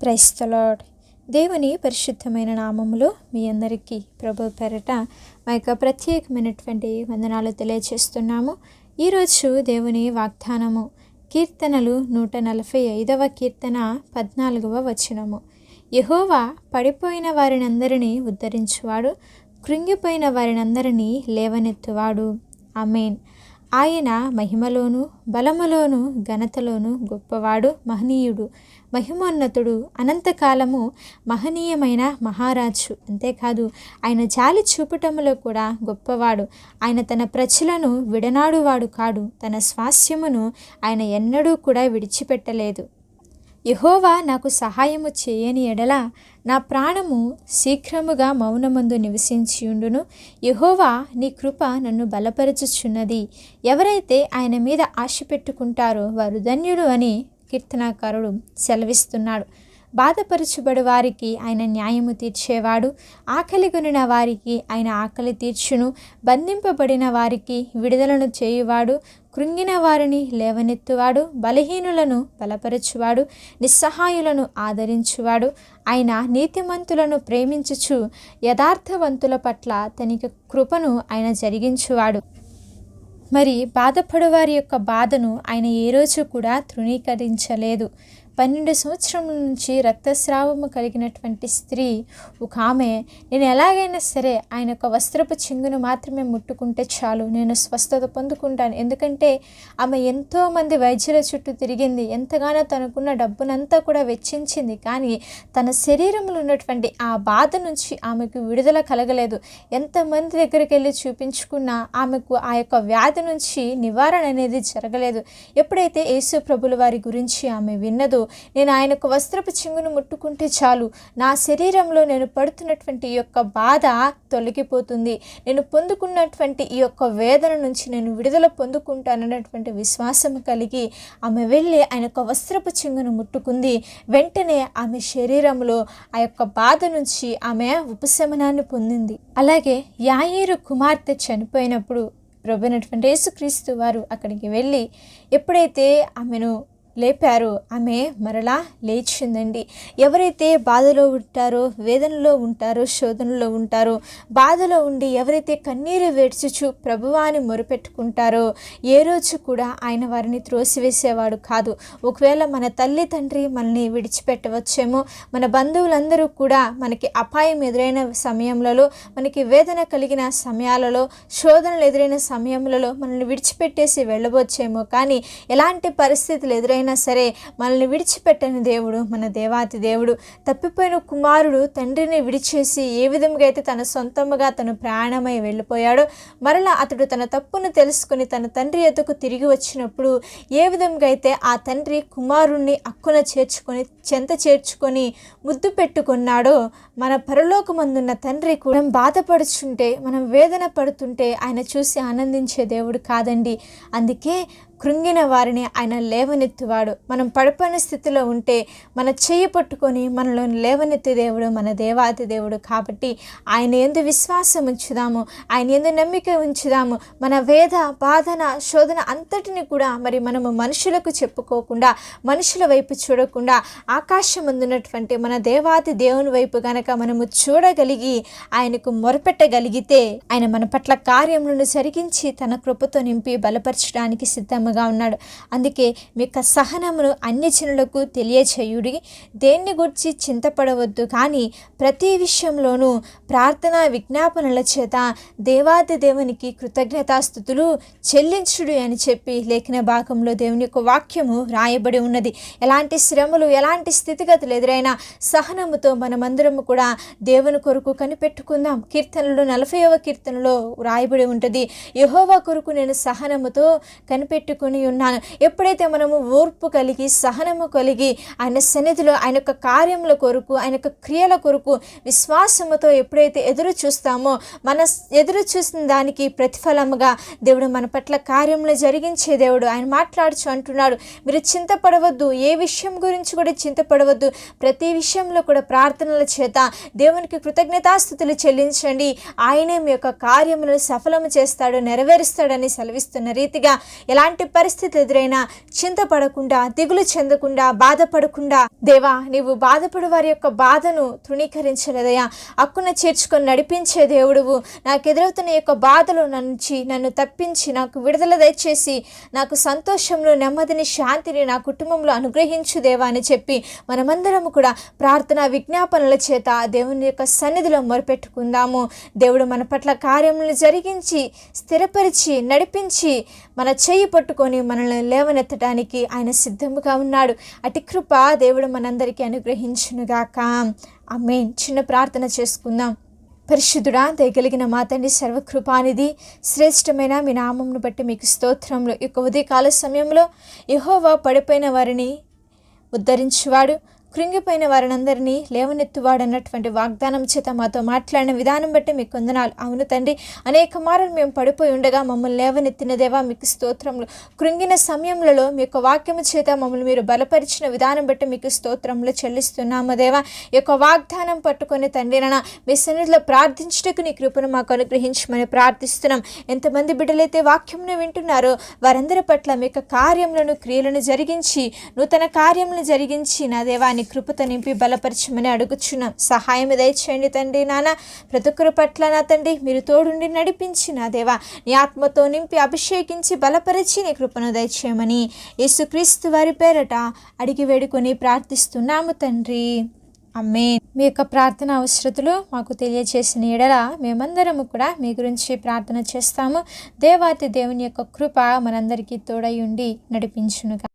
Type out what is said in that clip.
Praise the lord. దేవుని పరిశుద్ధమైన నామములో మీ అందరికీ ప్రభు పేరట మా యొక్క ప్రత్యేకమైనటువంటి వందనాలు తెలియజేస్తున్నాము. ఈరోజు దేవుని వాగ్దానము కీర్తనలు 145వ కీర్తన 14వ వచనము. యెహోవా పడిపోయిన వారినందరినీ ఉద్ధరించువాడు, కృంగిపోయిన వారినందరినీ లేవనెత్తువాడు. ఆమేన్. ఆయన మహిమలోను బలములోను ఘనతలోను గొప్పవాడు, మహనీయుడు, మహిమోన్నతుడు, అనంతకాలము మహనీయమైన మహారాజు. అంతేకాదు ఆయన జాలి చూపటములో కూడా గొప్పవాడు. ఆయన తన ప్రజలను విడనాడువాడు కాడు. తన స్వాస్యమును ఆయన ఎన్నడూ కూడా విడిచిపెట్టలేదు. యెహోవా నాకు సహాయము చేయని ఎడల నా ప్రాణము శీఘ్రముగా మౌనమందు నివసించియుండును. యెహోవా నీ కృప నన్ను బలపరచుచున్నది. ఎవరైతే ఆయన మీద ఆశ పెట్టుకుంటారో వారు ధన్యుడు అని కీర్తనాకారుడు సెలవిస్తున్నాడు. బాధపరచుబడి వారికి ఆయన న్యాయము తీర్చేవాడు. ఆకలిగొనిన వారికి ఆయన ఆకలి తీర్చును. బంధింపబడిన వారికి విడుదలను చేయువాడు. కృంగిన వారిని లేవనెత్తువాడు. బలహీనులను బలపరచువాడు. నిస్సహాయులను ఆదరించువాడు. ఆయన నీతిమంతులను ప్రేమించుచు యథార్థవంతుల పట్ల తనకి కృపను ఆయన జరిగించువాడు. మరి బాధపడువారి యొక్క బాధను ఆయన ఏ రోజు కూడా తృణీకరించలేదు. 12 సంవత్సరముల నుంచి రక్తస్రావము కలిగినటువంటి స్త్రీ ఒక ఆమె, నేను ఎలాగైనా సరే ఆయన యొక్క వస్త్రపు చెంగును మాత్రమే ముట్టుకుంటే చాలు, నేను స్వస్థత పొందుకుంటాను. ఎందుకంటే ఆమె ఎంతోమంది వైద్యుల చుట్టూ తిరిగింది, ఎంతగానో తనకున్న డబ్బునంతా కూడా వెచ్చించింది. కానీ తన శరీరంలో ఉన్నటువంటి ఆ బాధ నుంచి ఆమెకు విడుదల కలగలేదు. ఎంతమంది దగ్గరికి వెళ్ళి చూపించుకున్నా ఆమెకు ఆ యొక్క వ్యాధి నుంచి నివారణ అనేది జరగలేదు. ఎప్పుడైతే యేసు ప్రభుల వారి గురించి ఆమె విన్నదో, నేను ఆయనకు వస్త్రపు చెంగును ముట్టుకుంటే చాలు, నా శరీరంలో నేను పడుతున్నటువంటి ఈ యొక్క బాధ తొలగిపోతుంది, నేను పొందుకున్నటువంటి ఈ యొక్క వేదన నుంచి నేను విడుదల పొందుకుంటానన్నటువంటి విశ్వాసం కలిగి ఆమె వెళ్ళి ఆయన యొక్క వస్త్రపు చెంగును ముట్టుకుంది. వెంటనే ఆమె శరీరంలో ఆ యొక్క బాధ నుంచి ఆమె ఉపశమనాన్ని పొందింది. అలాగే యాయీరు కుమార్తె చనిపోయినప్పుడు ప్రభువైనటువంటి యేసుక్రీస్తు వారు అక్కడికి వెళ్ళి ఎప్పుడైతే ఆమెను లేపారో ఆమె మరలా లేచిందండి. ఎవరైతే బాధలో ఉంటారో, వేదనలో ఉంటారో, శోధనలో ఉంటారో, బాధలో ఉండి ఎవరైతే కన్నీరు వేడ్చుచు ప్రభువాని మొరుపెట్టుకుంటారో ఏ రోజు కూడా ఆయన వారిని త్రోసివేసేవాడు కాదు. ఒకవేళ మన తల్లి తండ్రి మనల్ని విడిచిపెట్టవచ్చేమో, మన బంధువులందరూ కూడా మనకి అపాయం ఎదురైన సమయంలో, మనకి వేదన కలిగిన సమయాలలో, శోధనలు ఎదురైన సమయంలో మనల్ని విడిచిపెట్టేసి వెళ్ళవచ్చేమో, కానీ ఎలాంటి పరిస్థితులు ఎదురైనా సరే మనల్ని విడిచిపెట్టని దేవుడు మన దేవాతి దేవుడు. తప్పిపోయిన కుమారుడు తండ్రిని విడిచేసి ఏ విధంగా అయితే తన సొంతముగా తను ప్రయాణమై వెళ్ళిపోయాడో, మరలా అతడు తన తప్పును తెలుసుకుని తన తండ్రి ఎదుకు తిరిగి వచ్చినప్పుడు ఏ విధంగా అయితే ఆ తండ్రి కుమారుణ్ణి అక్కున చేర్చుకొని చెంత చేర్చుకొని ముద్దు పెట్టుకున్నాడో, మన పరలోకమందున్న తండ్రి కూడా మనం బాధపడుచుంటే, మనం వేదన పడుతుంటే ఆయన చూసి ఆనందించే దేవుడు కాదండి. అందుకే కృంగిన వారిని ఆయన లేవనెత్తువాడు. మనం పడిపోయిన స్థితిలో ఉంటే మన చెయ్యి పట్టుకొని మనలో లేవనెత్తే దేవుడు మన దేవాతి దేవుడు. కాబట్టి ఆయన యందు విశ్వాసం ఉంచుదాము, ఆయన యందు నమ్మిక ఉంచుదాము. మన వేద బాధన శోధన అంతటిని కూడా మరి మనము మనుషులకు చెప్పుకోకుండా, మనుషుల వైపు చూడకుండా ఆకాశం ముందున్నటువంటి మన దేవాతి దేవుని వైపు గనక మనము చూడగలిగి ఆయనకు మొరపెట్టగలిగితే ఆయన మన పట్ల కార్యములను జరిగించి తన కృపతో నింపి బలపరచడానికి సిద్ధంగా ఉన్నాడు. అందుకే మీ యొక్క సహనమును అన్య జనులకు తెలియచేయుడి. దేన్ని గురించి చింతపడవద్దు, కానీ ప్రతి విషయంలోనూ ప్రార్థన విజ్ఞాపనల చేత దేవాది దేవునికి కృతజ్ఞతాస్తుతులు చెల్లించుడు అని చెప్పి లేఖన భాగంలో దేవుని యొక్క వాక్యము రాయబడి ఉన్నది. ఎలాంటి శ్రమలు, ఎలాంటి స్థితిగతులు ఎదురైనా సహనముతో మనమందరము కూడా దేవుని కొరకు కనిపెట్టుకుందాం. కీర్తనలు 40వ కీర్తనలో రాయబడి ఉంటుంది, యెహోవా కొరకు నేను సహనముతో కనిపెట్టుకుని ఉన్నాను. ఎప్పుడైతే మనము ఓర్పు కలిగి సహనము కలిగి ఆయన సన్నిధిలో ఆయన యొక్క కార్యముల కొరకు, ఆయన యొక్క క్రియల కొరకు విశ్వాసముతో ఎప్పుడైతే ఎదురు చూస్తామో, మన ఎదురు చూసిన దానికి ప్రతిఫలముగా దేవుడు మన పట్ల కార్యములు జరిగించే దేవుడు. ఆయన మాట్లాడుచు అంటున్నాడు, మీరు చింతపడవద్దు, ఏ విషయం గురించి కూడా చింతపడవద్దు, ప్రతి విషయంలో కూడా ప్రార్థనల చేత దేవునికి కృతజ్ఞతాస్తుతులు చెల్లించండి, ఆయనే మీ యొక్క కార్యములను సఫలము చేస్తాడు, నెరవేరుస్తాడని సెలవిస్తున్న రీతిగా ఎలాంటి పరిస్థితులు ఎదురైనా చింతపడకుండా, దిగులు చెందకుండా, బాధపడకుండా, దేవా నీవు బాధపడు వారి యొక్క బాధను తృణీకరించలేదయ్యా. హక్కున చేర్చుకొని నడిపించే దేవుడువు. నాకు ఎదురవుతున్న యొక్క బాధలు నుంచి నన్ను తప్పించి నాకు విడుదల దయచేసి నాకు సంతోషంలో, నెమ్మదిని, శాంతిని నా కుటుంబంలో అనుగ్రహించు దేవా అని చెప్పి మనమందరం కూడా ప్రార్థన విజ్ఞాపనల చేత దేవుని యొక్క సన్నిధిలో మొరపెట్టుకుందాము. దేవుడు మన పట్ల కార్యములను జరిగించి, స్థిరపరిచి, నడిపించి, మన చెయ్యి పట్టుకొని మనల్ని లేవనెత్తడానికి ఆయన సిద్ధముగా ఉన్నాడు. అటు కృప దేవుడు మనందరికీ అనుగ్రహించునుగాక. ఆమేన్. చిన్న ప్రార్థన చేసుకుందాం. పరిశుద్ధుడా, దయగలిగిన మా తండ్రి, సర్వకృపానిధి, శ్రేష్టమైన మీ నామమును బట్టి మీకు స్తోత్రములు. ఈ యొక్క ఉదయకాల సమయంలో యెహోవా పడిపోయిన వారిని ఉద్ధరించువాడు, కృంగిపోయిన వారినందరినీ లేవనెత్తువాడు అన్నటువంటి వాగ్దానం చేత మాతో మాట్లాడిన విధానం బట్టి మీకు వందనాలు. అవును తండ్రి, అనేక మార్లు మేము పడిపోయి ఉండగా మమ్మల్ని లేవనెత్తిన దేవా మీకు స్తోత్రములు. కృంగిన సమయంలో మీ యొక్క వాక్యము చేత మమ్మల్ని మీరు బలపరిచిన విధానం బట్టి మీకు స్తోత్రములు చెల్లిస్తున్నాము దేవా. ఈ యొక్క వాగ్దానం పట్టుకొని తండ్రి నాన్న మీ సన్నిధిలో ప్రార్థించుటకు నీ కృపను మాకు అనుగ్రహించమని ప్రార్థిస్తున్నాం. ఎంతమంది బిడ్డలైతే వాక్యమును వింటున్నారో వారందరి పట్ల మీ యొక్క కార్యములను, క్రియలను జరిగించి, నూతన కార్యములను జరిగించి నా దేవా నీ కృపతో నింపి బలపరచమని అడుగుచున్నాం. సహాయం దయచేయండి తండ్రి నాన్న. ప్రతి ఒక్కరి పట్ల నా తండ్రి మీరు తోడుండి నడిపించి నా దేవా నీ ఆత్మతో నింపి అభిషేకించి బలపరిచి నీ కృపను దయచేయమని యేసుక్రీస్తు వారి పేరట అడిగి వేడుకొని ప్రార్థిస్తున్నాము తండ్రి. ఆమేన్. మీ యొక్క ప్రార్థన అవసరతలు మాకు తెలియజేసిన ఎడల మేమందరము కూడా మీ గురించి ప్రార్థన చేస్తాము. దేవాతి దేవుని యొక్క కృప మనందరికీ తోడై ఉండి నడిపించునుగా.